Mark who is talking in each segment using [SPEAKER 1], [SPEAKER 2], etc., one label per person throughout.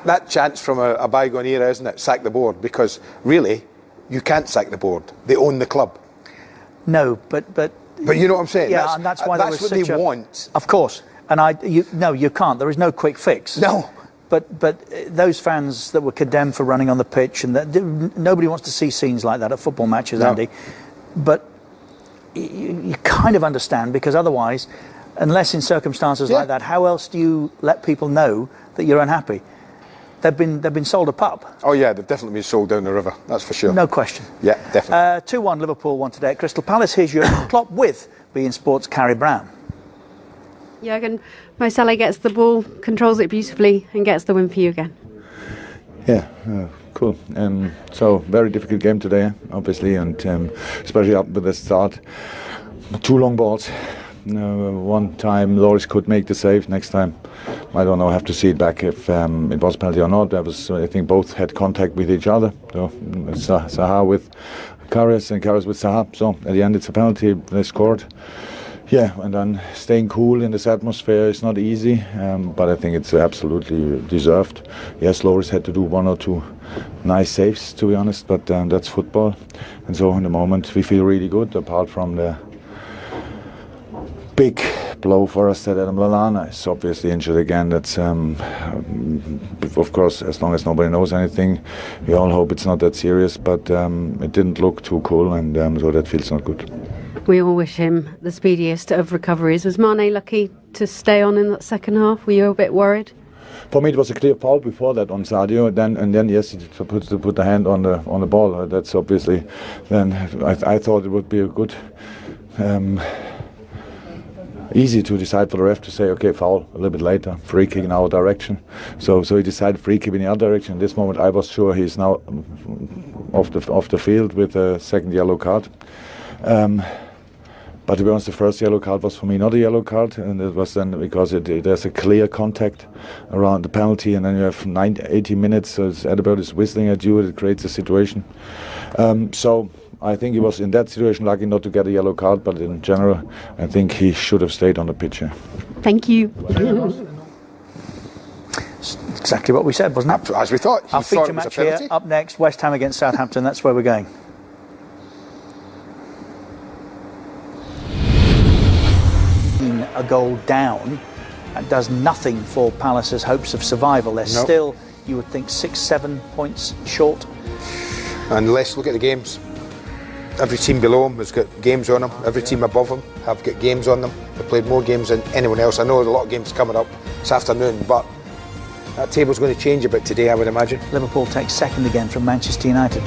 [SPEAKER 1] that chance from a bygone era, isn't it? Sack the board, because really, you can't sack the board. They own the club.
[SPEAKER 2] No, but
[SPEAKER 1] you know what I'm saying?
[SPEAKER 2] Yeah, and that's why
[SPEAKER 1] that's what they want.
[SPEAKER 2] Of course, and you can't. There is no quick fix.
[SPEAKER 1] No.
[SPEAKER 2] But those fans that were condemned for running on the pitch, and that nobody wants to see scenes like that at football matches, no. Andy. But you kind of understand, because otherwise, unless in circumstances like that, how else do you let people know that you're unhappy? They've been sold a pup.
[SPEAKER 1] Oh yeah, they've definitely been sold down the river. That's for sure.
[SPEAKER 2] No question.
[SPEAKER 1] Yeah, definitely.
[SPEAKER 2] 2-1 Liverpool won today at Crystal Palace. Here's your Klopp with beIN Sports' Carrie Brown.
[SPEAKER 3] Jurgen, Mo Salah gets the ball, controls it beautifully, and gets the win for you again.
[SPEAKER 4] Yeah, cool. So very difficult game today, obviously, and especially up with the start. 2 long balls. One time Loris could make the save. Next time, I don't know. I have to see it back if it was penalty or not. I think both had contact with each other. So Zaha with Karius and Karius with Zaha. So at the end, it's a penalty. They scored. Yeah, and then staying cool in this atmosphere is not easy, but I think it's absolutely deserved. Yes, Loris had to do 1 or 2 nice saves, to be honest, but that's football. And so in the moment, we feel really good, apart from the big blow for us that Adam Lallana is obviously injured again. That's, of course, as long as nobody knows anything, we all hope it's not that serious, but it didn't look too cool, and so that feels not good.
[SPEAKER 3] We all wish him the speediest of recoveries. Was Mane lucky to stay on in that second half? Were you a bit worried?
[SPEAKER 4] For me, it was a clear foul before that on Sadio, and then yes, to put the hand on the ball. That's obviously. Then I thought it would be a good, easy to decide for the ref to say, okay, foul a little bit later, free kick in our direction. So he decided free kick in the other direction. In this moment, I was sure he's now off the field with a second yellow card. But to be honest, the first yellow card was for me not a yellow card, and it was then because there's a clear contact around the penalty, and then you have 80 minutes, so Adebayo is whistling at you, it creates a situation. So I think he was in that situation lucky not to get a yellow card, but in general, I think he should have stayed on the pitch.
[SPEAKER 3] Thank you.
[SPEAKER 2] Exactly what we said, wasn't it?
[SPEAKER 1] As we thought.
[SPEAKER 2] Our feature match here, up next, West Ham against Southampton. That's where we're going. A goal down, that does nothing for Palace's hopes of survival. They're still, you would think, 6-7 points short.
[SPEAKER 1] And let's look at the games. Every team below them has got games on them. Every team above them have got games on them. They've played more games than anyone else. I know there's a lot of games coming up this afternoon, but that table's going to change a bit today, I would imagine.
[SPEAKER 2] Liverpool takes second again from Manchester United.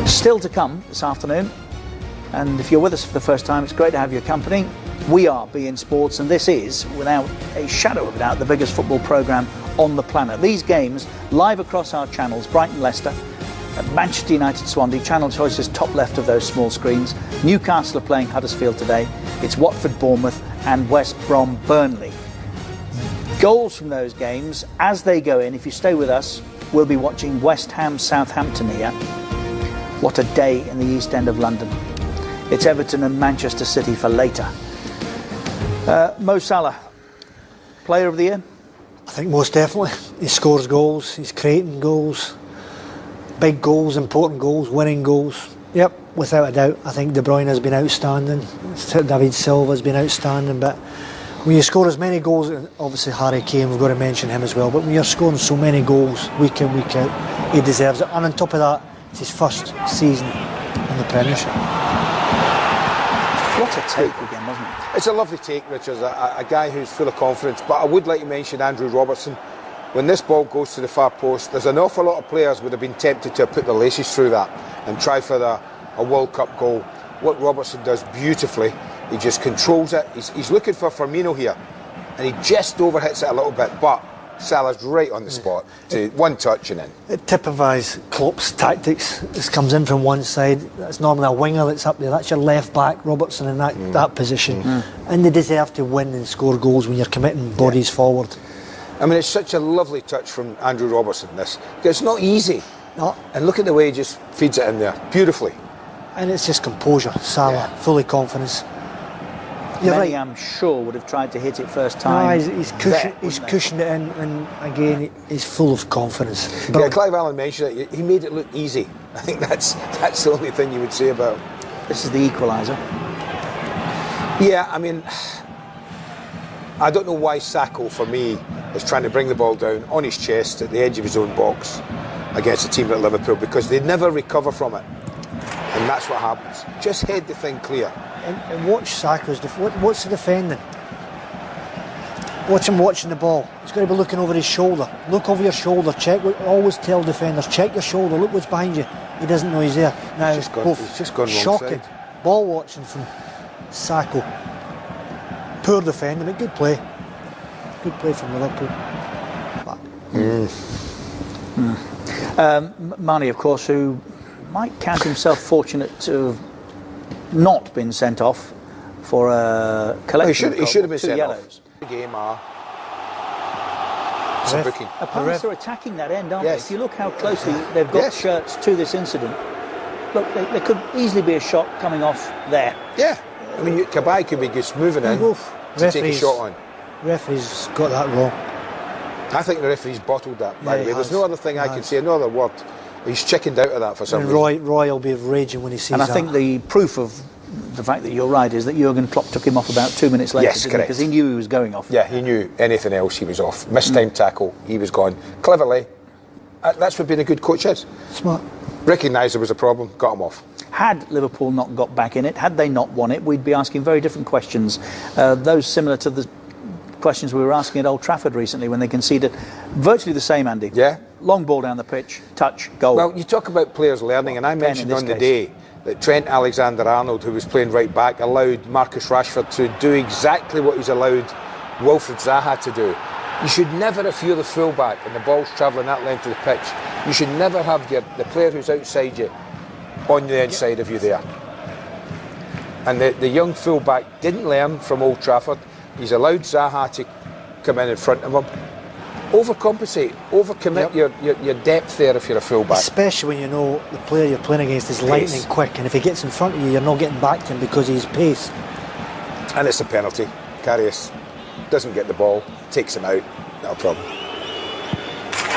[SPEAKER 2] Still to come this afternoon. And if you're with us for the first time, it's great to have your company. We are beIN Sports, and this is, without a shadow of a doubt, the biggest football programme on the planet. These games live across our channels: Brighton Leicester, Manchester United Swansea, channel choice is top left of those small screens. Newcastle are playing Huddersfield today. It's Watford Bournemouth and West Brom Burnley. Goals from those games as they go in. If you stay with us, we'll be watching West Ham Southampton here. What a day in the East End of London. It's Everton and Manchester City for later. Mo Salah, Player of the Year?
[SPEAKER 5] I think most definitely. He scores goals, he's creating goals, big goals, important goals, winning goals. Yep, without a doubt. I think De Bruyne has been outstanding. David Silva has been outstanding. But when you score as many goals, obviously Harry Kane, we've got to mention him as well. But when you're scoring so many goals week in, week out, he deserves it. And on top of that, it's his first season in the Premiership.
[SPEAKER 2] What a take again, wasn't it?
[SPEAKER 1] It's a lovely take, Richard. A guy who's full of confidence. But I would like to mention Andrew Robertson. When this ball goes to the far post, there's an awful lot of players would have been tempted to have put their laces through that and try for a World Cup goal. What Robertson does beautifully, he just controls it. He's looking for Firmino here, and he just overhits it a little bit, but Salah's right on the spot to one touch and in.
[SPEAKER 5] It typifies Klopp's tactics. This comes in from one side. That's normally a winger that's up there. That's your left back, Robertson, in that position. And they deserve to win and score goals when you're committing bodies forward.
[SPEAKER 1] I mean, it's such a lovely touch from Andrew Robertson, this. It's not easy.
[SPEAKER 5] No.
[SPEAKER 1] And look at the way he just feeds it in there, beautifully.
[SPEAKER 5] And it's just composure. Salah, fully confidence. You're
[SPEAKER 2] Many,
[SPEAKER 5] right.
[SPEAKER 2] I'm sure, would have tried to hit it first
[SPEAKER 5] No,
[SPEAKER 2] time.
[SPEAKER 5] he's cushioned it in, and again, he's full of confidence.
[SPEAKER 1] Yeah,
[SPEAKER 5] Brilliant.
[SPEAKER 1] Clive Allen mentioned it. He made it look easy. I think that's the only thing you would say about him.
[SPEAKER 2] This is the equaliser.
[SPEAKER 1] Yeah, I mean, I don't know why Sacco, for me, is trying to bring the ball down on his chest at the edge of his own box against a team like Liverpool, because they never recover from it. And that's what happens. Just head the thing clear.
[SPEAKER 5] And watch Sacco's. What's the defending? Watch him watching the ball. He's got to be looking over his shoulder. Look over your shoulder. Check. Always tell defenders, check your shoulder. Look what's behind you. He doesn't know he's there. Now,
[SPEAKER 1] He's just gone wrong
[SPEAKER 5] shocking.
[SPEAKER 1] side.
[SPEAKER 5] Ball watching from Sacco. Poor defending, but good play. Good play from Liverpool.
[SPEAKER 2] Marnie, of course, who might count himself fortunate to have not been sent off for a collection.
[SPEAKER 1] He should have been
[SPEAKER 2] two
[SPEAKER 1] sent
[SPEAKER 2] yellows.
[SPEAKER 1] off. The game it's a
[SPEAKER 5] Ref.
[SPEAKER 1] booking.
[SPEAKER 2] Palace are attacking that end, aren't
[SPEAKER 1] Yes.
[SPEAKER 2] they? If you look how closely they've got
[SPEAKER 1] Yes.
[SPEAKER 2] shirts to this incident, look, there could easily be a shot coming off there.
[SPEAKER 1] Yeah. I mean, Cabaye could be just moving in to take a
[SPEAKER 5] Referees.
[SPEAKER 1] shot on.
[SPEAKER 5] Referee's got that wrong.
[SPEAKER 1] I think the referee's bottled that, by
[SPEAKER 5] Yeah,
[SPEAKER 1] the
[SPEAKER 5] he
[SPEAKER 1] way. There's
[SPEAKER 5] has.
[SPEAKER 1] no other thing I
[SPEAKER 5] He
[SPEAKER 1] can
[SPEAKER 5] has.
[SPEAKER 1] say, no other word. He's chickened out of that for some
[SPEAKER 5] And
[SPEAKER 1] reason.
[SPEAKER 5] Roy will be raging when he sees
[SPEAKER 2] And I
[SPEAKER 5] that.
[SPEAKER 2] think the proof of the fact that you're right is that Jurgen Klopp took him off about 2 minutes later,
[SPEAKER 1] Yes,
[SPEAKER 2] didn't he?
[SPEAKER 1] correct.
[SPEAKER 2] Because he knew he was going off.
[SPEAKER 1] Yeah, he knew anything else, he was off. Mistimed tackle, he was gone. Cleverly, that's what being a good coach is.
[SPEAKER 5] Smart.
[SPEAKER 1] Recognised there was a problem, got him off.
[SPEAKER 2] Had Liverpool not got back in it, had they not won it, we'd be asking very different questions. Those similar to the questions we were asking at Old Trafford recently when they conceded virtually the same, Andy.
[SPEAKER 1] Yeah.
[SPEAKER 2] Long ball down the pitch, touch, goal.
[SPEAKER 1] Well, you talk about players learning, and I
[SPEAKER 2] Ben
[SPEAKER 1] mentioned
[SPEAKER 2] in
[SPEAKER 1] on
[SPEAKER 2] this
[SPEAKER 1] the
[SPEAKER 2] case.
[SPEAKER 1] day that Trent Alexander-Arnold, who was playing right back, allowed Marcus Rashford to do exactly what he's allowed Wilfried Zaha to do. You should never, if you're the fullback and the ball's travelling that length of the pitch, you should never have the player who's outside you on the inside of you there. And the young fullback didn't learn from Old Trafford. He's allowed Zaha to come in front of him. Overcompensate, overcommit your depth there if you're a fullback.
[SPEAKER 5] Especially when you know the player you're playing against is lightning quick, and if he gets in front of you, you're not getting back to him because of his pace.
[SPEAKER 1] And it's a penalty. Karius doesn't get the ball, takes him out, not a problem.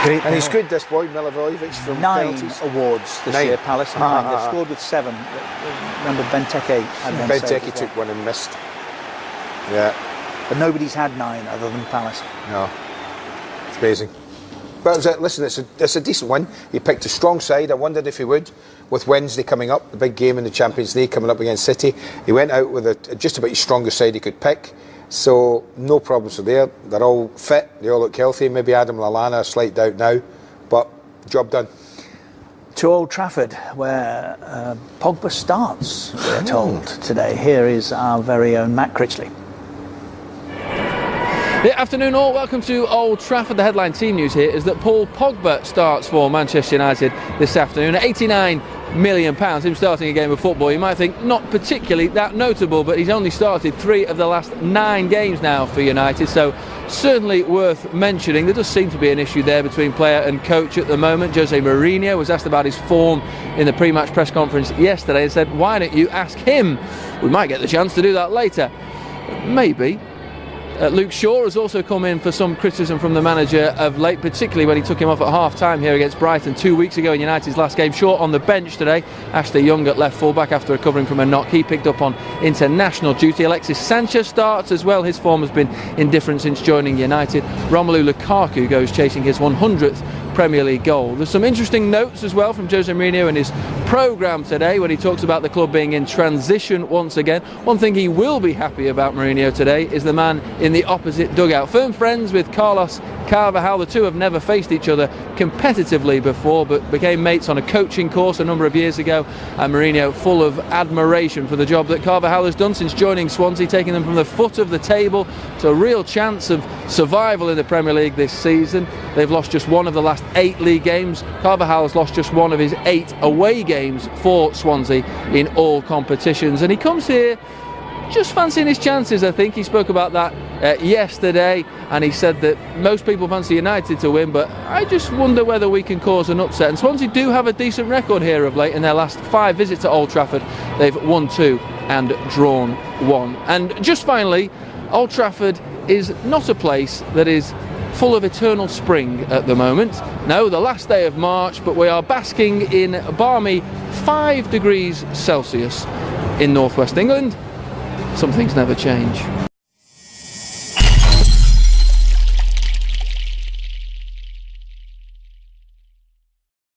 [SPEAKER 5] Great.
[SPEAKER 1] And he's
[SPEAKER 5] penalty.
[SPEAKER 1] good, this boy, Milivojevic, from
[SPEAKER 2] 9
[SPEAKER 1] penalties.
[SPEAKER 2] awards this
[SPEAKER 1] 9.
[SPEAKER 2] year, Palace. And 9. They've scored with 7. Remember, Benteke had one save
[SPEAKER 1] Benteke
[SPEAKER 2] as well.
[SPEAKER 1] took one and missed. Yeah,
[SPEAKER 2] But nobody's had 9 other than Palace.
[SPEAKER 1] no. It's amazing. But listen, it's a decent win. He picked a strong side. I wondered if he would, with Wednesday coming up, the big game in the Champions League coming up against City. He went out with just about his strongest side he could pick. So no problems are there. They're all fit. They all look healthy. Maybe Adam Lallana, a slight doubt now, but job done.
[SPEAKER 2] To Old Trafford, where Pogba starts, we're told today. Here is our very own Matt Critchley.
[SPEAKER 6] Good afternoon all, welcome to Old Trafford. The headline team news here is that Paul Pogba starts for Manchester United this afternoon at £89 million. Him starting a game of football, you might think not particularly that notable, but he's only started 3 of the last 9 games now for United, so certainly worth mentioning. There does seem to be an issue there between player and coach at the moment. Jose Mourinho was asked about his form in the pre-match press conference yesterday and said, why don't you ask him? We might get the chance to do that later. Maybe. Luke Shaw has also come in for some criticism from the manager of late, particularly when he took him off at half-time here against Brighton 2 weeks ago in United's last game. Shaw on the bench today. Ashley Young at left full-back after recovering from a knock. He picked up on international duty. Alexis Sanchez starts as well. His form has been indifferent since joining United. Romelu Lukaku goes chasing his 100th Premier League goal. There's some interesting notes as well from Jose Mourinho and his programme today when he talks about the club being in transition once again. One thing he will be happy about, Mourinho, today is the man in the opposite dugout. Firm friends with Carlos Carvajal. The two have never faced each other competitively before, but became mates on a coaching course a number of years ago, and Mourinho full of admiration for the job that Carvajal has done since joining Swansea, taking them from the foot of the table to a real chance of survival in the Premier League this season. They've lost just 1 of the last 8 league games. Carvajal's lost just 1 of his 8 away games for Swansea in all competitions, and he comes here just fancying his chances. I think he spoke about that yesterday, and he said that most people fancy United to win, but I just wonder whether we can cause an upset. And Swansea do have a decent record here of late. In their last 5 visits to Old Trafford, they've won 2 and drawn 1. And just finally, Old Trafford is not a place that is full of eternal spring at the moment. No, the last day of March, but we are basking in balmy 5 degrees Celsius in northwest England. Some things never change.